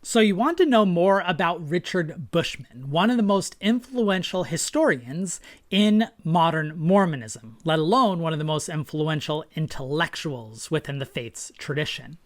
So you want to know more about Richard Bushman, one of the most influential historians in modern Mormonism, let alone one of the most influential intellectuals within the faith's tradition.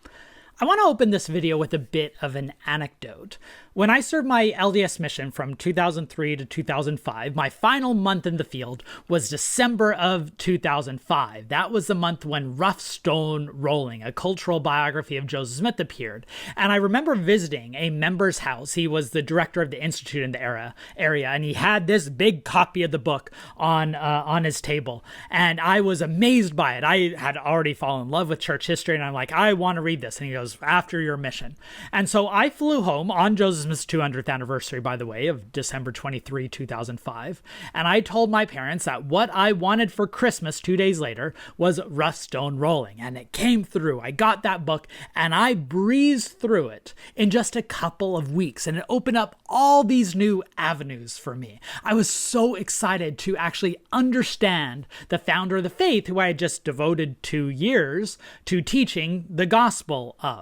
I want to open this video with a bit of an anecdote. When I served my LDS mission from 2003 to 2005, my final month in the field was December of 2005. That was the month when Rough Stone Rolling, a cultural biography of Joseph Smith, appeared. And I remember visiting a member's house. He was the director of the Institute in the area, and he had this big copy of the book on his table. And I was amazed by it. I had already fallen in love with church history, and I'm like, I want to read this. And he goes, after your mission. And so I flew home on Joseph Smith's 200th anniversary, by the way, of December 23, 2005. And I told my parents that what I wanted for Christmas 2 days later was Rough Stone Rolling. And it came through. I got that book and I breezed through it in just a couple of weeks. And it opened up all these new avenues for me. I was so excited to actually understand the founder of the faith, who I had just devoted 2 years to teaching the gospel of.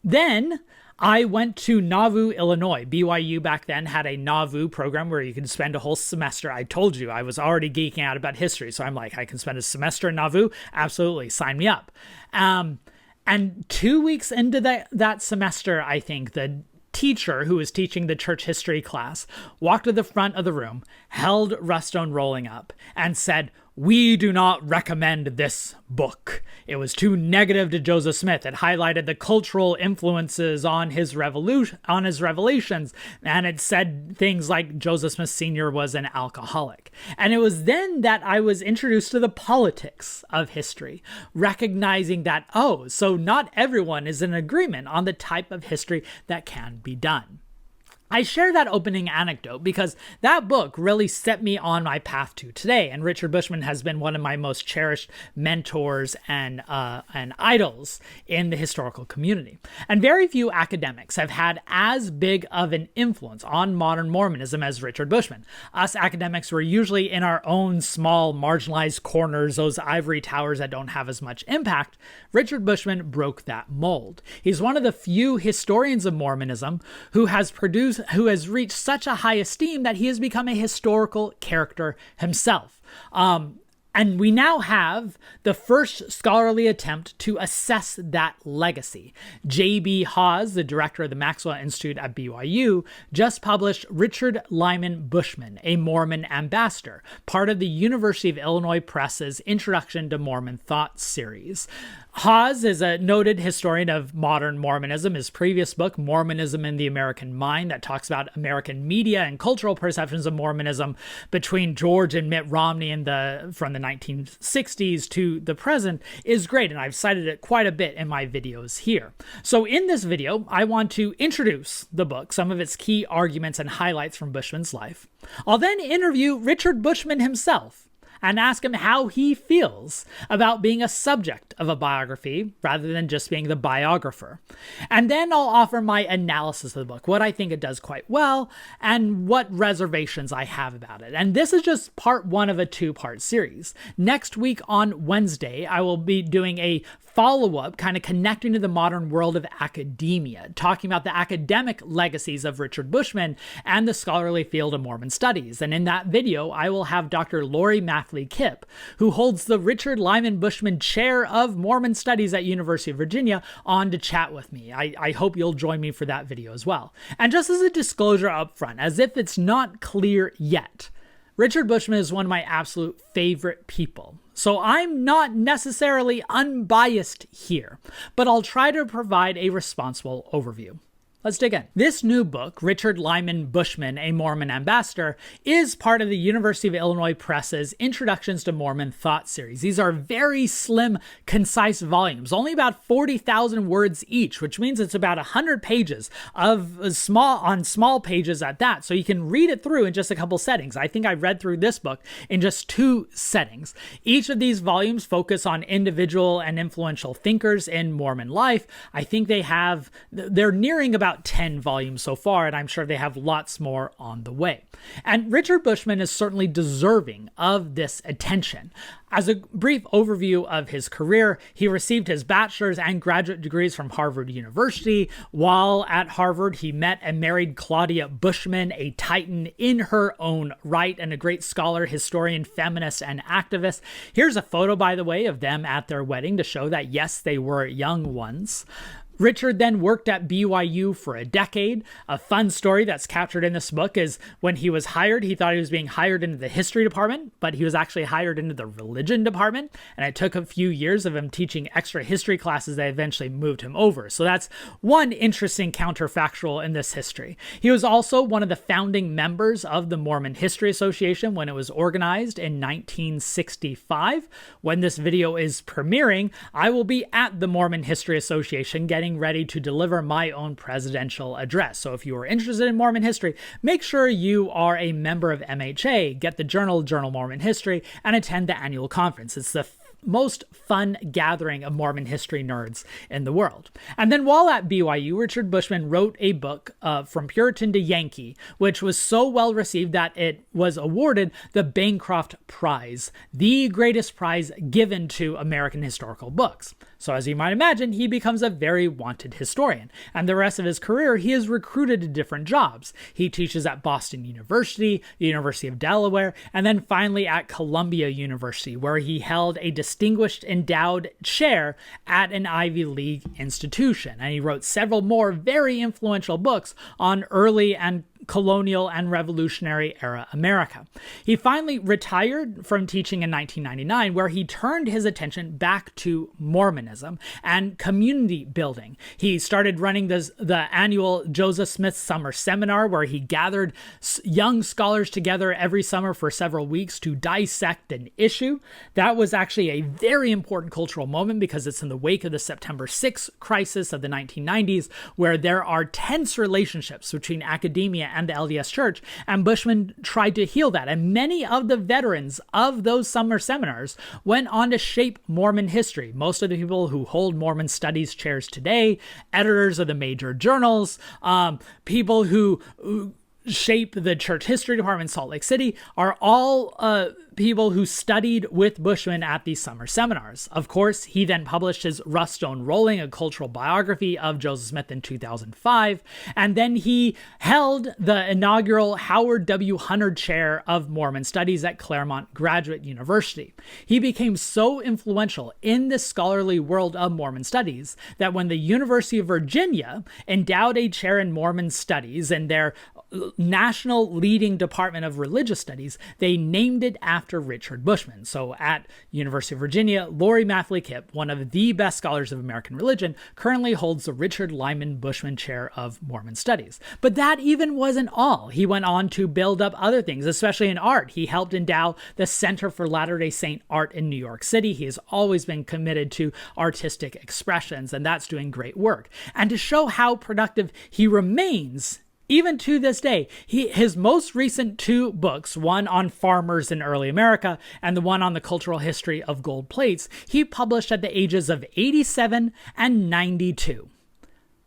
Then I went to Nauvoo, Illinois. BYU back then had a Nauvoo program where you could spend a whole semester. I told you I was already geeking out about history, so I'm like, I can spend a semester in Nauvoo? Absolutely, sign me up. And 2 weeks into that semester, I think, the teacher who was teaching the church history class walked to the front of the room, held Rough Stone Rolling up, and said, "We do not recommend this book. It was too negative to Joseph Smith. It highlighted the cultural influences on his revelations, and it said things like Joseph Smith Sr. was an alcoholic." And it was then that I was introduced to the politics of history, recognizing that, oh, so not everyone is in agreement on the type of history that can be done. I share that opening anecdote because that book really set me on my path to today, and Richard Bushman has been one of my most cherished mentors and idols in the historical community. And very few academics have had as big of an influence on modern Mormonism as Richard Bushman. Us academics were usually in our own small, marginalized corners, those ivory towers that don't have as much impact. Richard Bushman broke that mold. He's one of the few historians of Mormonism who has reached such a high esteem that he has become a historical character himself. And we now have the first scholarly attempt to assess that legacy. J.B. Hawes, the director of the Maxwell Institute at BYU, just published Richard Lyman Bushman, a Mormon Ambassador, part of the University of Illinois Press's Introduction to Mormon Thought series. Hawes is a noted historian of modern Mormonism. His previous book, Mormonism in the American Mind, that talks about American media and cultural perceptions of Mormonism between George and Mitt Romney from the 1960s to the present, is great, and I've cited it quite a bit in my videos here. So in this video, I want to introduce the book, some of its key arguments and highlights from Bushman's life. I'll then interview Richard Bushman himself and ask him how he feels about being a subject of a biography rather than just being the biographer. And then I'll offer my analysis of the book, what I think it does quite well, and what reservations I have about it. And this is just part one of a two-part series. Next week on Wednesday, I will be doing a follow-up, kind of connecting to the modern world of academia, talking about the academic legacies of Richard Bushman and the scholarly field of Mormon Studies. And in that video, I will have Dr. Lori Mathley Kipp, who holds the Richard Lyman Bushman Chair of Mormon Studies at University of Virginia, on to chat with me. I hope you'll join me for that video as well. And just as a disclosure up front, as if it's not clear yet, Richard Bushman is one of my absolute favorite people. So I'm not necessarily unbiased here, but I'll try to provide a responsible overview. Let's dig in. This new book, Richard Lyman Bushman, a Mormon Ambassador, is part of the University of Illinois Press's Introductions to Mormon Thought series. These are very slim, concise volumes, only about 40,000 words each, which means it's about 100 pages of small pages at that. So you can read it through in just a couple settings. I think I read through this book in just 2 settings. Each of these volumes focus on individual and influential thinkers in Mormon life. I think they're nearing about about 10 volumes so far, and I'm sure they have lots more on the way. And Richard Bushman is certainly deserving of this attention. As a brief overview of his career, he received his bachelor's and graduate degrees from Harvard University. While at Harvard, he met and married Claudia Bushman, a titan in her own right and a great scholar, historian, feminist, and activist. Here's a photo, by the way, of them at their wedding to show that, yes, they were young ones. Richard then worked at BYU for a decade. A fun story that's captured in this book is when he was hired, he thought he was being hired into the history department, but he was actually hired into the religion department. And it took a few years of him teaching extra history classes that eventually moved him over. So that's one interesting counterfactual in this history. He was also one of the founding members of the Mormon History Association when it was organized in 1965. When this video is premiering, I will be at the Mormon History Association getting ready to deliver my own presidential address. So if you are interested in Mormon history, make sure you are a member of MHA, get the Journal Mormon History, and attend the annual conference. It's the most fun gathering of Mormon history nerds in the world. And then while at BYU, Richard Bushman wrote a book, From Puritan to Yankee, which was so well received that it was awarded the Bancroft Prize, the greatest prize given to American historical books. So as you might imagine, he becomes a very wanted historian. And the rest of his career, he is recruited to different jobs. He teaches at Boston University, the University of Delaware, and then finally at Columbia University, where he held a distinguished endowed chair at an Ivy League institution. And he wrote several more very influential books on early and colonial and revolutionary era America. He finally retired from teaching in 1999, where he turned his attention back to Mormonism and community building. He started running the annual Joseph Smith Summer Seminar, where he gathered young scholars together every summer for several weeks to dissect an issue. That was actually a very important cultural moment because it's in the wake of the September 6th crisis of the 1990s, where there are tense relationships between academia and the LDS Church, and Bushman tried to heal that. And many of the veterans of those summer seminars went on to shape Mormon history. Most of the people who hold Mormon Studies chairs today, editors of the major journals, people who shape the church history department in Salt Lake City, are all people who studied with Bushman at these summer seminars. Of course, he then published his Rough Stone Rolling, a cultural biography of Joseph Smith in 2005, and then he held the inaugural Howard W. Hunter Chair of Mormon Studies at Claremont Graduate University. He became so influential in the scholarly world of Mormon Studies that when the University of Virginia endowed a chair in Mormon Studies in their national leading department of religious studies, they named it after Richard Bushman. So at University of Virginia, Lori Mathley Kipp, one of the best scholars of American religion, currently holds the Richard Lyman Bushman Chair of Mormon Studies. But that even wasn't all. He went on to build up other things, especially in art. He helped endow the Center for Latter-day Saint Art in New York City. He has always been committed to artistic expressions, and that's doing great work. And to show how productive he remains, even to this day, his most recent two books, one on farmers in early America and the one on the cultural history of gold plates, he published at the ages of 87 and 92.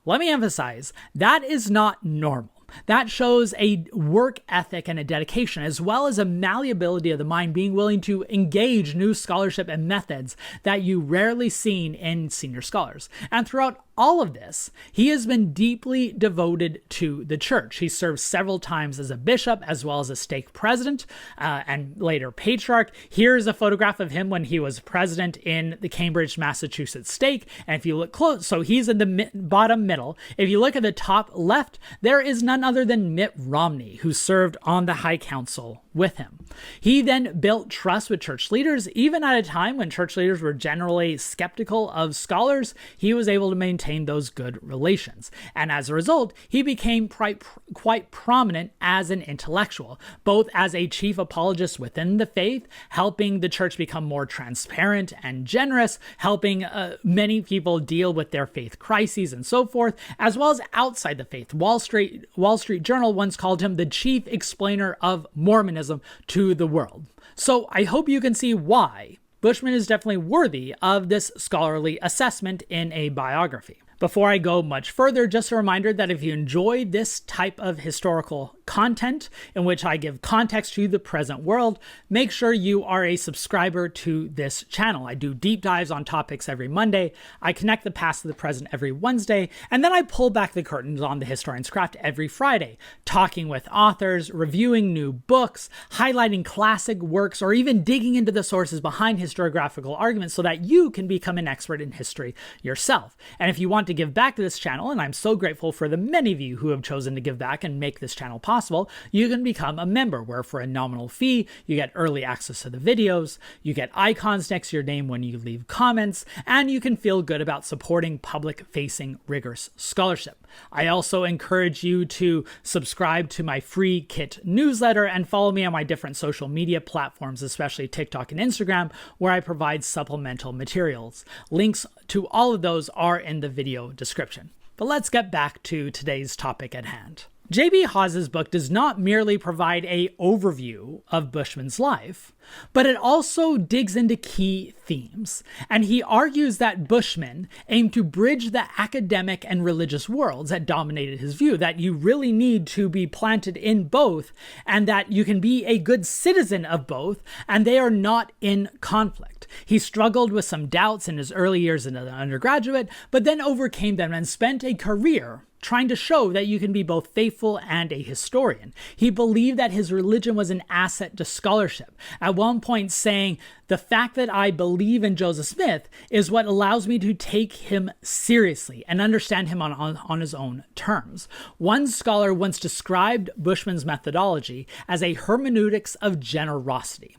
Let me emphasize, that is not normal. That shows a work ethic and a dedication, as well as a malleability of the mind, being willing to engage new scholarship and methods that you rarely see in senior scholars. And throughout all of this, he has been deeply devoted to the church. He served several times as a bishop, as well as a stake president, and later patriarch. Here's a photograph of him when he was president in the Cambridge, Massachusetts stake. And if you look close, so he's in the bottom middle. If you look at the top left, there is none other than Mitt Romney, who served on the High Council with him. He then built trust with church leaders. Even at a time when church leaders were generally skeptical of scholars, he was able to maintain those good relations. And as a result, he became quite prominent as an intellectual, both as a chief apologist within the faith, helping the church become more transparent and generous, helping many people deal with their faith crises and so forth, as well as outside the faith. Wall Street Journal once called him the chief explainer of Mormonism to the world. So I hope you can see why Bushman is definitely worthy of this scholarly assessment in a biography. Before I go much further, just a reminder that if you enjoy this type of historical content in which I give context to the present world, make sure you are a subscriber to this channel. I do deep dives on topics every Monday, I connect the past to the present every Wednesday, and then I pull back the curtains on the historian's craft every Friday, talking with authors, reviewing new books, highlighting classic works, or even digging into the sources behind historiographical arguments so that you can become an expert in history yourself. And if you want to give back to this channel, and I'm so grateful for the many of you who have chosen to give back and make this channel possible, you can become a member, where for a nominal fee, you get early access to the videos, you get icons next to your name when you leave comments, and you can feel good about supporting public-facing rigorous scholarship. I also encourage you to subscribe to my free Kit newsletter and follow me on my different social media platforms, especially TikTok and Instagram, where I provide supplemental materials. Links to all of those are in the video description. But let's get back to today's topic at hand. J.B. Hawes's book does not merely provide an overview of Bushman's life, but it also digs into key themes. And he argues that Bushman aimed to bridge the academic and religious worlds that dominated his view, that you really need to be planted in both, and that you can be a good citizen of both, and they are not in conflict. He struggled with some doubts in his early years as an undergraduate, but then overcame them and spent a career trying to show that you can be both faithful and a historian. He believed that his religion was an asset to scholarship, at one point saying, "The fact that I believe in Joseph Smith is what allows me to take him seriously and understand him on his own terms." One scholar once described Bushman's methodology as a hermeneutics of generosity.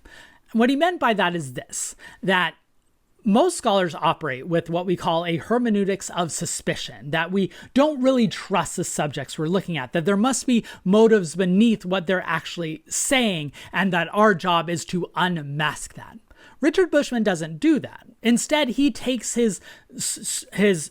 What he meant by that is this, that most scholars operate with what we call a hermeneutics of suspicion, that we don't really trust the subjects we're looking at, that there must be motives beneath what they're actually saying, and that our job is to unmask that. Richard Bushman doesn't do that. Instead, he takes his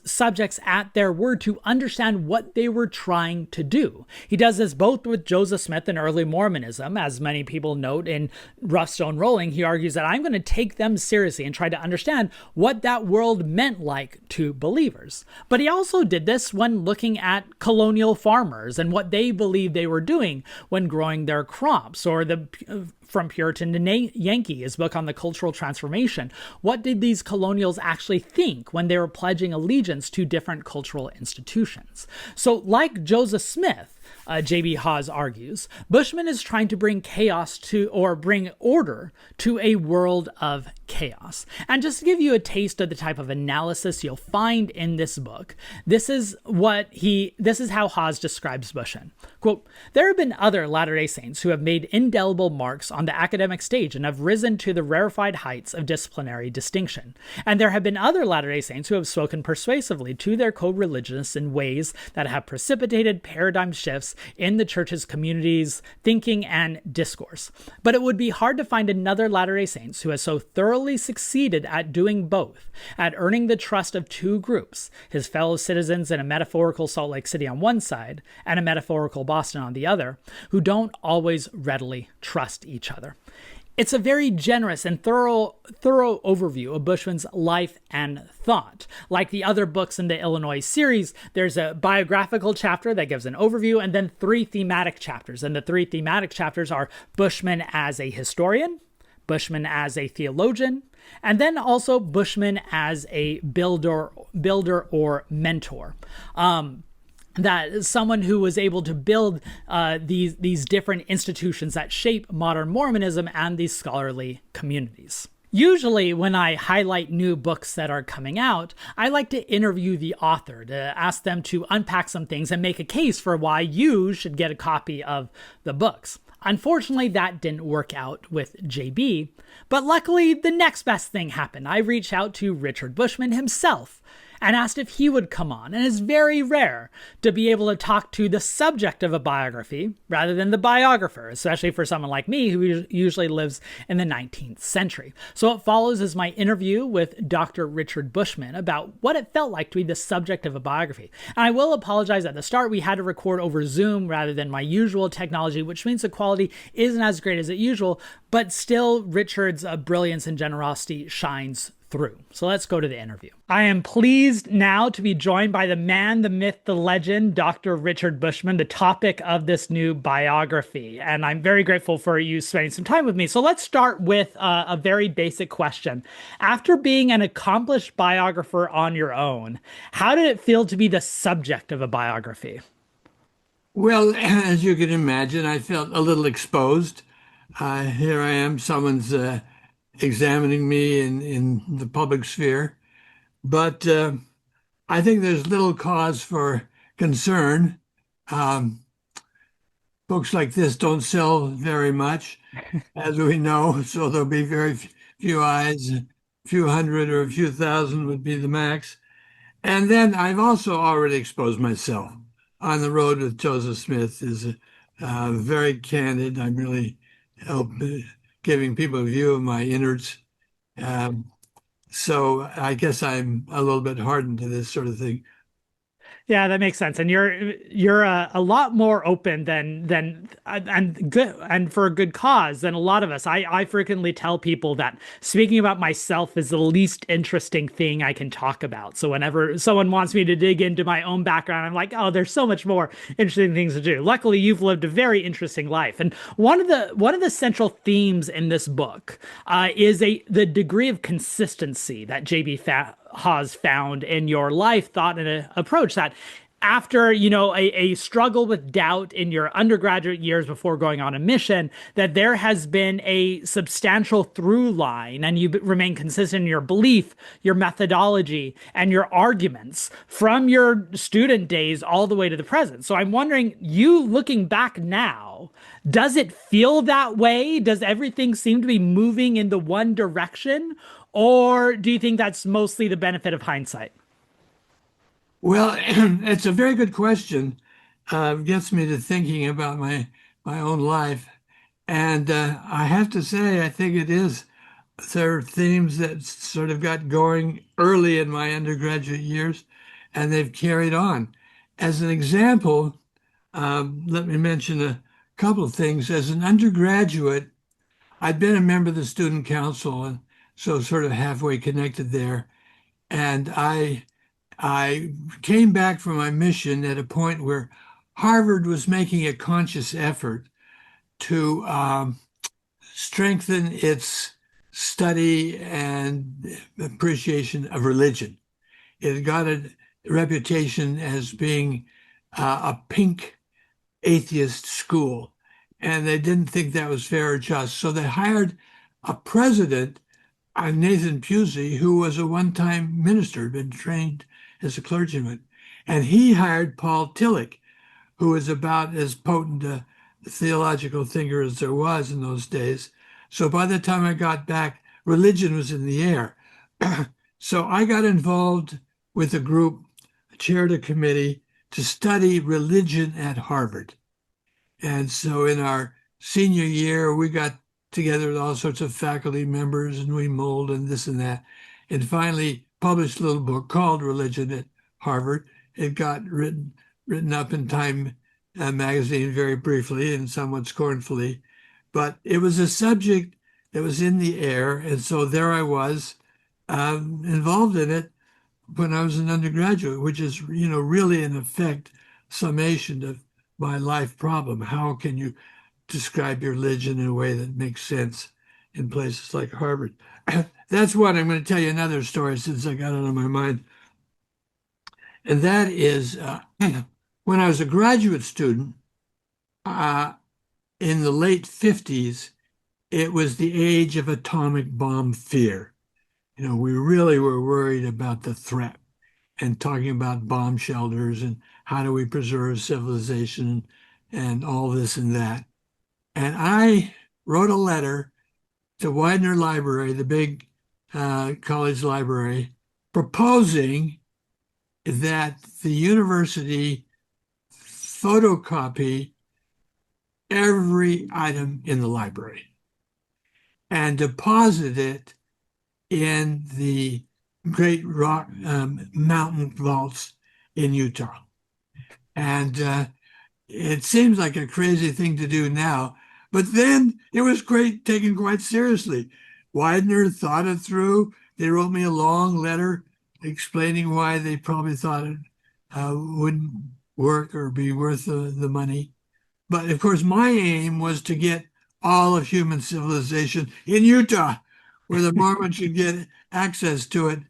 subjects at their word to understand what they were trying to do. He does this both with Joseph Smith and early Mormonism. As many people note in Rough Stone Rolling, he argues that I'm going to take them seriously and try to understand what that world meant like to believers. But he also did this when looking at colonial farmers and what they believed they were doing when growing their crops, or From Puritan to Yankee, his book on the cultural transformation. What did these colonials actually think when they were pledging allegiance to different cultural institutions? So like Joseph Smith, J.B. Hawes argues, Bushman is trying to bring bring order to a world of chaos. And just to give you a taste of the type of analysis you'll find in this book, this is how Hawes describes Bushman. Quote, "There have been other Latter-day Saints who have made indelible marks on the academic stage and have risen to the rarefied heights of disciplinary distinction. And there have been other Latter-day Saints who have spoken persuasively to their co-religionists in ways that have precipitated paradigm shifts in the church's communities, thinking, and discourse. But it would be hard to find another Latter-day Saints who has so thoroughly succeeded at doing both, at earning the trust of two groups, his fellow citizens in a metaphorical Salt Lake City on one side and a metaphorical Boston on the other, who don't always readily trust each other." It's a very generous and thorough overview of Bushman's life and thought. Like the other books in the Illinois series, there's a biographical chapter that gives an overview, and then 3 thematic chapters. And the 3 thematic chapters are Bushman as a historian, Bushman as a theologian, and then also Bushman as a builder or mentor. That is someone who was able to build these different institutions that shape modern Mormonism and these scholarly communities. Usually when I highlight new books that are coming out, I like to interview the author to ask them to unpack some things and make a case for why you should get a copy of the books. Unfortunately, that didn't work out with JB, but luckily the next best thing happened. I reached out to Richard Bushman himself and asked if he would come on. And it's very rare to be able to talk to the subject of a biography rather than the biographer, especially for someone like me who usually lives in the 19th century. So what follows is my interview with Dr. Richard Bushman about what it felt like to be the subject of a biography. And I will apologize at the start, we had to record over Zoom rather than my usual technology, which means the quality isn't as great as usual, but still Richard's brilliance and generosity shines through. So let's go to the interview. I am pleased now to be joined by the man, the myth, the legend, Dr. Richard Bushman, the topic of this new biography. And I'm very grateful for you spending some time with me. So let's start with a very basic question. After being an accomplished biographer on your own, how did it feel to be the subject of a biography? Well, as you can imagine, I felt a little exposed. Here I am, someone's examining me in the public sphere. But I think there's little cause for concern. Um, Books like this don't sell very much, as we know, so there'll be very few eyes, a few hundred or a few thousand would be the max. And then I've also already exposed myself. On the Road with Joseph Smith is very candid. I'm really giving people a view of my innards. Um, so I guess I'm a little bit hardened to this sort of thing. Yeah, that makes sense. And you're a lot more open than and good and for a good cause than a lot of us. I frequently tell people that speaking about myself is the least interesting thing I can talk about. So whenever someone wants me to dig into my own background, I'm like, oh, there's so much more interesting things to do. Luckily, you've lived a very interesting life. And one of the central themes in this book is the degree of consistency that Hawes found in your life, thought, and approach that after a struggle with doubt in your undergraduate years before going on a mission, that there has been a substantial through line and you remain consistent in your belief, your methodology, and your arguments from your student days all the way to the present. So I'm wondering, you looking back now, does it feel that way? Does everything seem to be moving in the one direction? Or do you think that's mostly the benefit of hindsight? Well, it's a very good question. Gets me to thinking about my own life. And I have to say, I think it is. There are themes that sort of got going early in my undergraduate years, and they've carried on. As an example, let me mention a couple of things. As an undergraduate, I'd been a member of the student council, and so sort of halfway connected there. And I came back from my mission at a point where Harvard was making a conscious effort to strengthen its study and appreciation of religion. It got a reputation as being a pink atheist school, and they didn't think that was fair or just. So they hired a president, Nathan Pusey, who was a one-time minister, been trained as a clergyman, and he hired Paul Tillich, who was about as potent a theological thinker as there was in those days. So by the time I got back, religion was in the air. So I got involved with a group, chaired a committee to study religion at Harvard. And so in our senior year, we got together with all sorts of faculty members and we mulled and this and that. And finally published a little book called Religion at Harvard. It got written up in Time magazine very briefly and somewhat scornfully. But it was a subject that was in the air. And so there I was involved in it when I was an undergraduate, which is, really in effect, summation of my life problem. How can you describe your religion in a way that makes sense in places like Harvard? That's one. I'm going to tell you another story since I got it on my mind. And that is when I was a graduate student uh, in the late 50s, it was the age of atomic bomb fear. We really were worried about the threat and talking about bomb shelters and how do we preserve civilization and all this and that. And I wrote a letter to Widener Library, the big college library, proposing that the university photocopy every item in the library and deposit it in the Great Rock Mountain vaults in Utah. And it seems like a crazy thing to do now, but then it was taken quite seriously. Widener thought it through, they wrote me a long letter explaining why they probably thought it wouldn't work or be worth the money. But of course, my aim was to get all of human civilization in Utah, where the Mormons should get access to it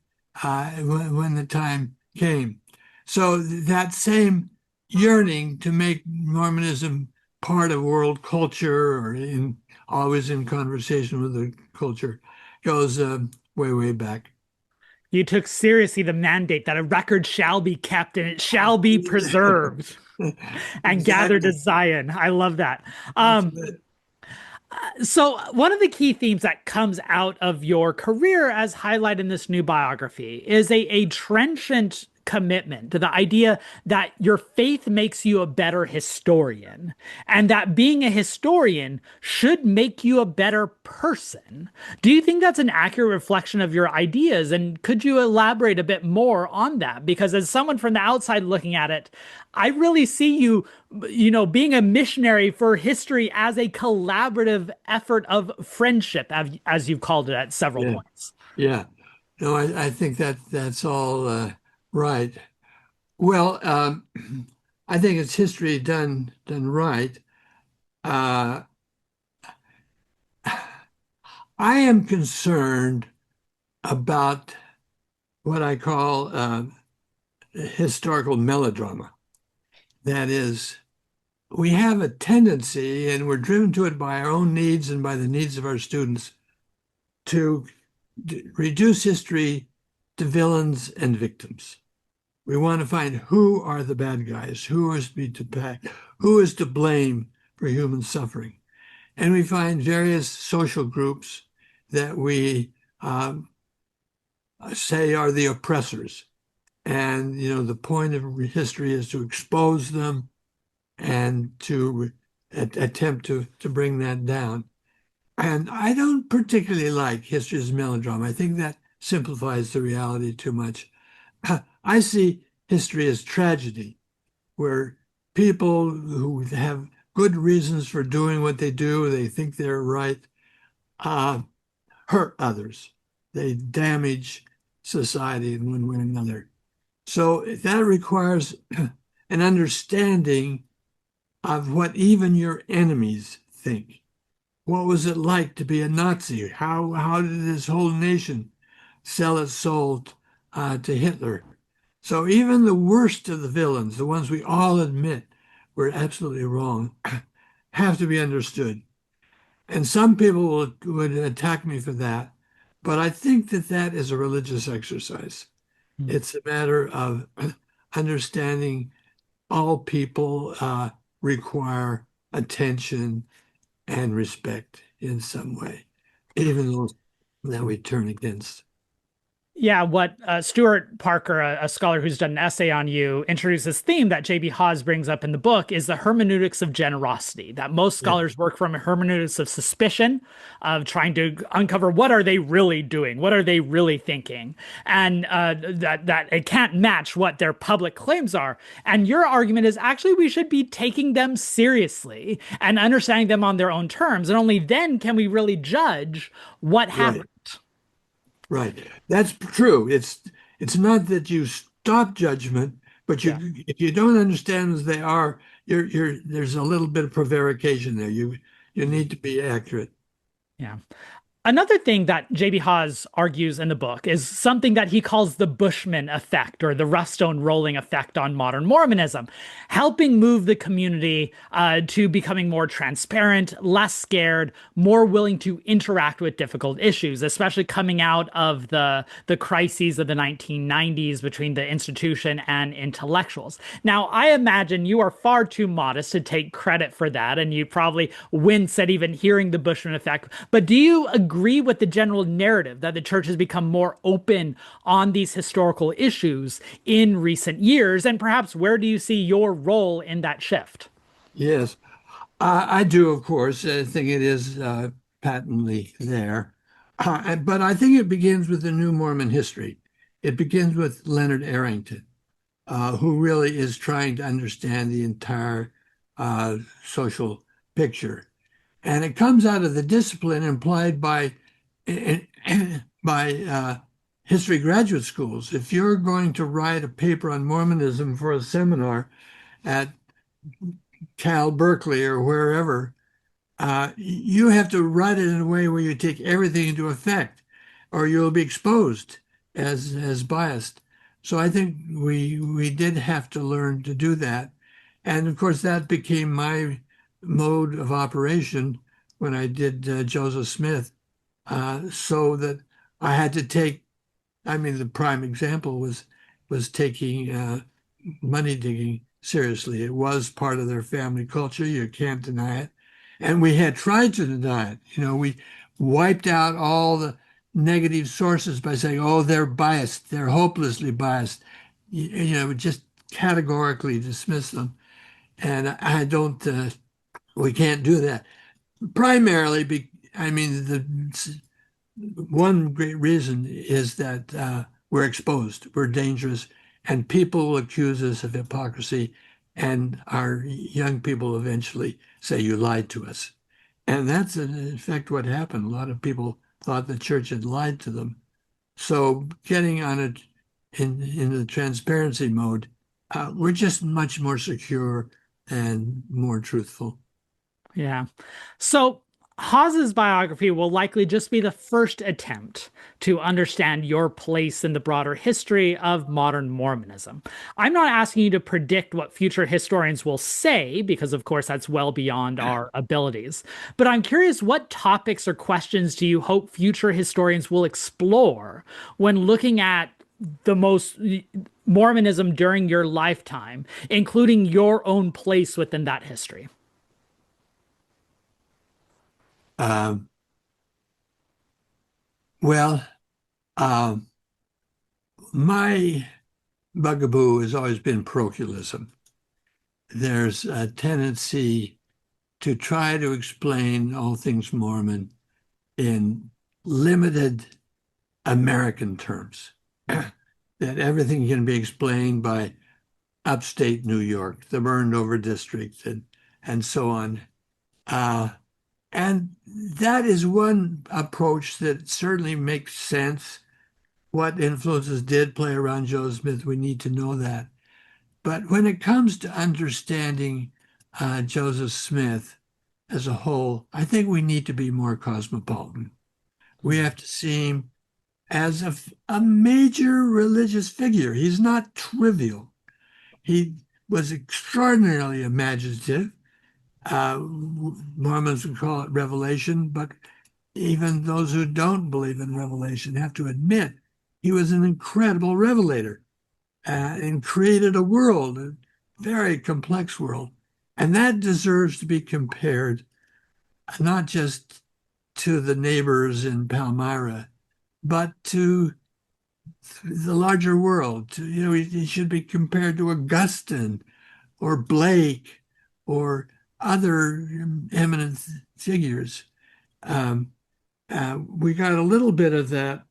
when the time came. So that same yearning to make Mormonism part of world culture or always in conversation with the culture goes way, way back. You took seriously the mandate that a record shall be kept and it shall be preserved and gathered to Exactly. Zion. I love that. That's Um, it. So, one of the key themes that comes out of your career, as highlighted in this new biography, is a trenchant commitment to the idea that your faith makes you a better historian, and that being a historian should make you a better person. Do you think that's an accurate reflection of your ideas? And could you elaborate a bit more on that? Because as someone from the outside looking at it, I really see you, being a missionary for history as a collaborative effort of friendship, as you've called it at several Yeah. points. Yeah. No, I think that's all right. Well, I think it's history done right. Uh, I am concerned about what I call historical melodrama. That is, we have a tendency, and we're driven to it by our own needs and by the needs of our students, to reduce history to villains and victims. We want to find who are the bad guys, who is to blame for human suffering. And we find various social groups that we say are the oppressors. And, the point of history is to expose them and to attempt to bring that down. And I don't particularly like history as melodrama. I think that simplifies the reality too much. I see history as tragedy, where people who have good reasons for doing what they do, they think they're right, uh, hurt others. They damage society in one way or another. So that requires an understanding of what even your enemies think. What was it like to be a Nazi? How did this whole nation sell its soul to Hitler? So even the worst of the villains, the ones we all admit were absolutely wrong, have to be understood. And some people would attack me for that, but I think that is a religious exercise. Hmm. It's a matter of understanding all people require attention and respect in some way, even those that we turn against. Yeah, what Stuart Parker, a scholar who's done an essay on you, introduced this theme that J.B. Hawes brings up in the book is the hermeneutics of generosity. That most Yeah, scholars work from a hermeneutics of suspicion, of trying to uncover what are they really doing, what are they really thinking, and that it can't match what their public claims are. And your argument is actually we should be taking them seriously and understanding them on their own terms, and only then can we really judge what happened. right, right. That's true. It's not that you stop judgment, but Yeah. if you don't understand as they are, there's a little bit of prevarication there. You need to be accurate. Yeah. Another thing that J.B. Hawes argues in the book is something that he calls the Bushman effect or the Rustone rolling effect on modern Mormonism, helping move the community to becoming more transparent, less scared, more willing to interact with difficult issues, especially coming out of the crises of the 1990s between the institution and intellectuals. Now, I imagine you are far too modest to take credit for that, and you probably wince at even hearing the Bushman effect. But do you agree with the general narrative that the church has become more open on these historical issues in recent years? And perhaps where do you see your role in that shift? Yes, I do, of course. I think it is patently there. But I think it begins with the new Mormon history. It begins with Leonard Arrington, who really is trying to understand the entire social picture. And it comes out of the discipline implied by history graduate schools. If you're going to write a paper on Mormonism for a seminar at Cal Berkeley or wherever, you have to write it in a way where you take everything into effect, or you'll be exposed as biased. So I think we did have to learn to do that, and of course that became my mode of operation when I did Joseph Smith. So that I had to take. I mean, the prime example was taking money digging seriously. It was part of their family culture. You can't deny it. And we had tried to deny it. We wiped out all the negative sources by saying, oh, they're biased. They're hopelessly biased. Just categorically dismiss them. And I don't, we can't do that. Primarily, the one great reason is that we're exposed, we're dangerous, and people will accuse us of hypocrisy, and our young people eventually say, you lied to us. And that's in effect what happened. A lot of people thought the church had lied to them. So getting on it in the transparency mode, we're just much more secure and more truthful. Yeah. So Hawes's biography will likely just be the first attempt to understand your place in the broader history of modern Mormonism. I'm not asking you to predict what future historians will say, because of course that's well beyond our abilities. But I'm curious, what topics or questions do you hope future historians will explore when looking at the most Mormonism during your lifetime, including your own place within that history? Um, well, um, my bugaboo has always been parochialism. There's a tendency to try to explain all things Mormon in limited American terms, that everything can be explained by upstate New York, the burned over district, and so on. And that is one approach that certainly makes sense. What influences did play around Joseph Smith, we need to know that. But when it comes to understanding Joseph Smith as a whole, I think we need to be more cosmopolitan. We have to see him as a major religious figure. He's not trivial. He was extraordinarily imaginative. Mormons would call it revelation, but even those who don't believe in revelation have to admit he was an incredible revelator and created a world, a very complex world. And that deserves to be compared not just to the neighbors in Palmyra, but to the larger world. He should be compared to Augustine or Blake or other eminent figures. We got a little bit of that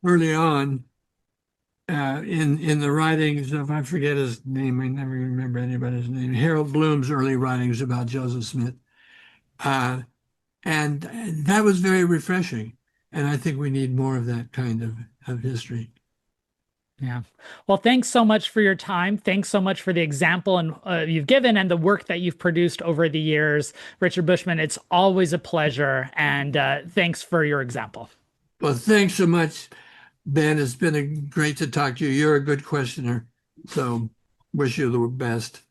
early on in the writings of, I forget his name, I never remember anybody's name, Harold Bloom's early writings about Joseph Smith. And that was very refreshing. And I think we need more of that kind of history. Yeah. Well, thanks so much for your time. Thanks so much for the example and you've given and the work that you've produced over the years. Richard Bushman, it's always a pleasure. And thanks for your example. Well, thanks so much, Ben. It's been great to talk to you. You're a good questioner. So wish you the best.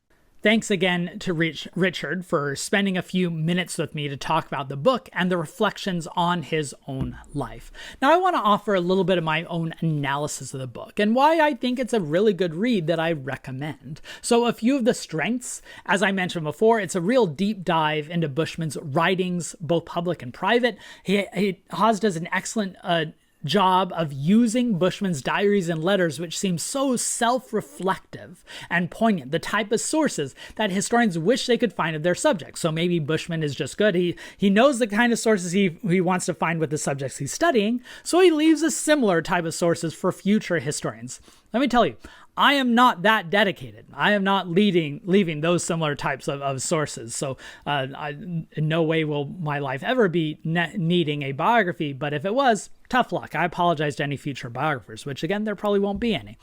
Thanks again to Richard for spending a few minutes with me to talk about the book and the reflections on his own life. Now, I want to offer a little bit of my own analysis of the book and why I think it's a really good read that I recommend. So a few of the strengths, as I mentioned before, it's a real deep dive into Bushman's writings, both public and private. Hawes does an excellent job of using Bushman's diaries and letters, which seem so self-reflective and poignant, the type of sources that historians wish they could find of their subjects. So maybe Bushman is just good. He knows the kind of sources he wants to find with the subjects he's studying, so he leaves a similar type of sources for future historians. Let me tell you, I am not that dedicated. I am not leaving those similar types of sources. So in no way will my life ever be needing a biography. But if it was, tough luck. I apologize to any future biographers, which again, there probably won't be any.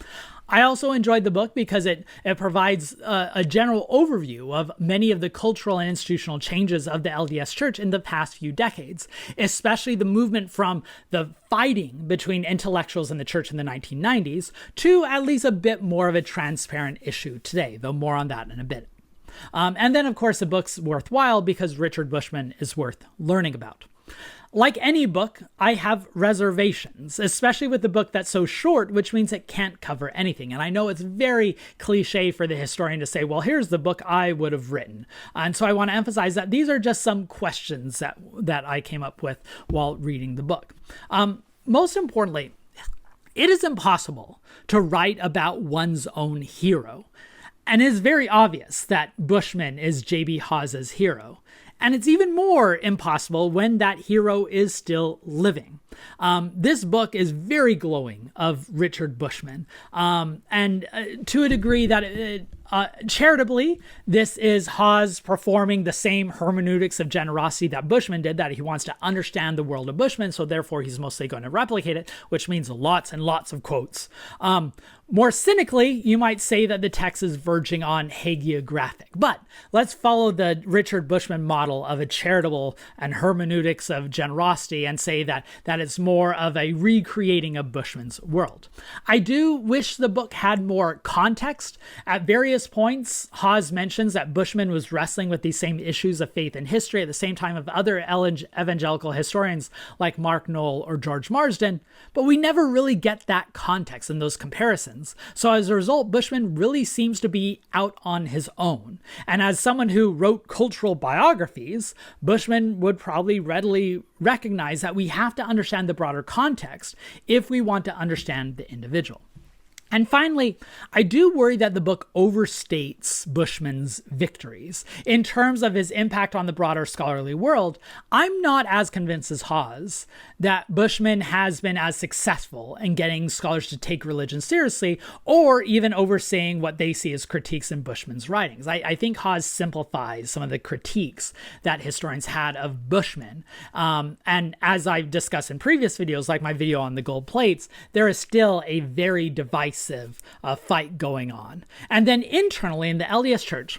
I also enjoyed the book because it provides a general overview of many of the cultural and institutional changes of the LDS Church in the past few decades, especially the movement from the fighting between intellectuals and the church in the 1990s to at least a bit more of a transparent issue today, though more on that in a bit. And then, of course, the book's worthwhile because Richard Bushman is worth learning about. Like any book, I have reservations, especially with the book that's so short, which means it can't cover anything. And I know it's very cliche for the historian to say, well, here's the book I would have written. And so I want to emphasize that these are just some questions that I came up with while reading the book. Most importantly, it is impossible to write about one's own hero. And it is very obvious that Bushman is J.B. Hawes's hero. And it's even more impossible when that hero is still living. This book is very glowing of Richard Bushman. And to a degree that charitably, this is Hawes performing the same hermeneutics of generosity that Bushman did, that he wants to understand the world of Bushman, so therefore he's mostly going to replicate it, which means lots and lots of quotes. More cynically, you might say that the text is verging on hagiographic, but let's follow the Richard Bushman model of a charitable and hermeneutics of generosity and say that it's more of a recreating of Bushman's world. I do wish the book had more context. At various points, Hawes mentions that Bushman was wrestling with these same issues of faith and history at the same time of other evangelical historians like Mark Knoll or George Marsden, but we never really get that context in those comparisons. So as a result, Bushman really seems to be out on his own. And as someone who wrote cultural biographies, Bushman would probably readily recognize that we have to understand the broader context if we want to understand the individual. And finally, I do worry that the book overstates Bushman's victories. In terms of his impact on the broader scholarly world, I'm not as convinced as Hawes that Bushman has been as successful in getting scholars to take religion seriously, or even overseeing what they see as critiques in Bushman's writings. I think Hawes simplifies some of the critiques that historians had of Bushman. And as I've discussed in previous videos, like my video on the gold plates, there is still a very divisive fight going on. And then internally in the LDS Church,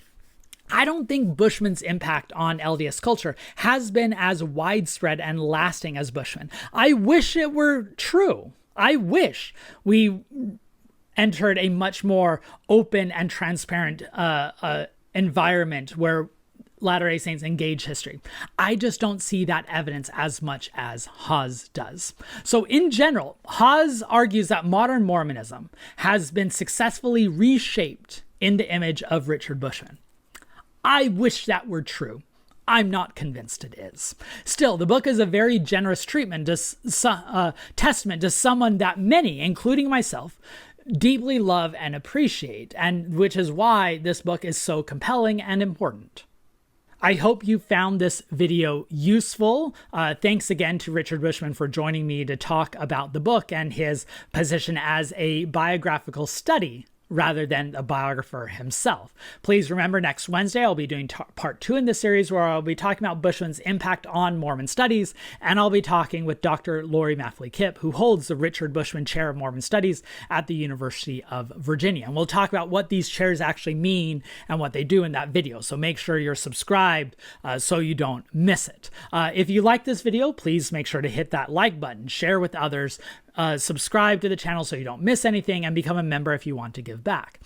I don't think Bushman's impact on LDS culture has been as widespread and lasting as Bushman. I wish it were true. I wish we entered a much more open and transparent environment where Latter-day Saints engage history. I just don't see that evidence as much as Hawes does. So in general, Hawes argues that modern Mormonism has been successfully reshaped in the image of Richard Bushman. I wish that were true. I'm not convinced it is. Still, the book is a very generous testament to someone that many, including myself, deeply love and appreciate, and which is why this book is so compelling and important. I hope you found this video useful. Thanks again to Richard Bushman for joining me to talk about the book and his position as a biographical study rather than a biographer himself. Please remember, next Wednesday, I'll be doing part 2 in this series where I'll be talking about Bushman's impact on Mormon Studies, and I'll be talking with Dr. Lori Maffley-Kipp, who holds the Richard Bushman Chair of Mormon Studies at the University of Virginia. And we'll talk about what these chairs actually mean and what they do in that video. So make sure you're subscribed so you don't miss it. If you like this video, please make sure to hit that like button, share with others, subscribe to the channel so you don't miss anything, and become a member if you want to give back.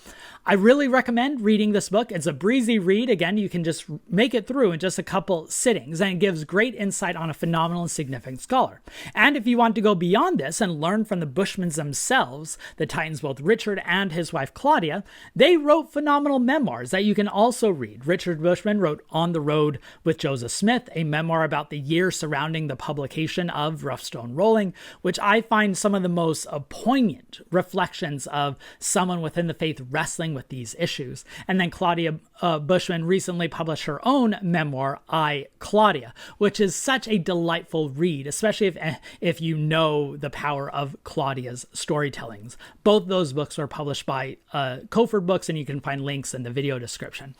I really recommend reading this book. It's a breezy read. Again, you can just make it through in just a couple sittings, and it gives great insight on a phenomenal and significant scholar. And if you want to go beyond this and learn from the Bushmans themselves, the Titans, both Richard and his wife Claudia, they wrote phenomenal memoirs that you can also read. Richard Bushman wrote On the Road with Joseph Smith, a memoir about the years surrounding the publication of Rough Stone Rolling, which I find some of the most poignant reflections of someone within the faith wrestling with these issues. And then Claudia Bushman recently published her own memoir, I, Claudia, which is such a delightful read, especially if you know the power of Claudia's storytellings. Both those books are published by Koford Books, and you can find links in the video description.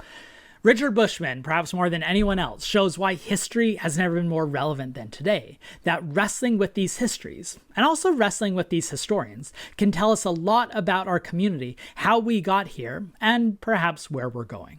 Richard Bushman, perhaps more than anyone else, shows why history has never been more relevant than today. That wrestling with these histories, and also wrestling with these historians, can tell us a lot about our community, how we got here, and perhaps where we're going.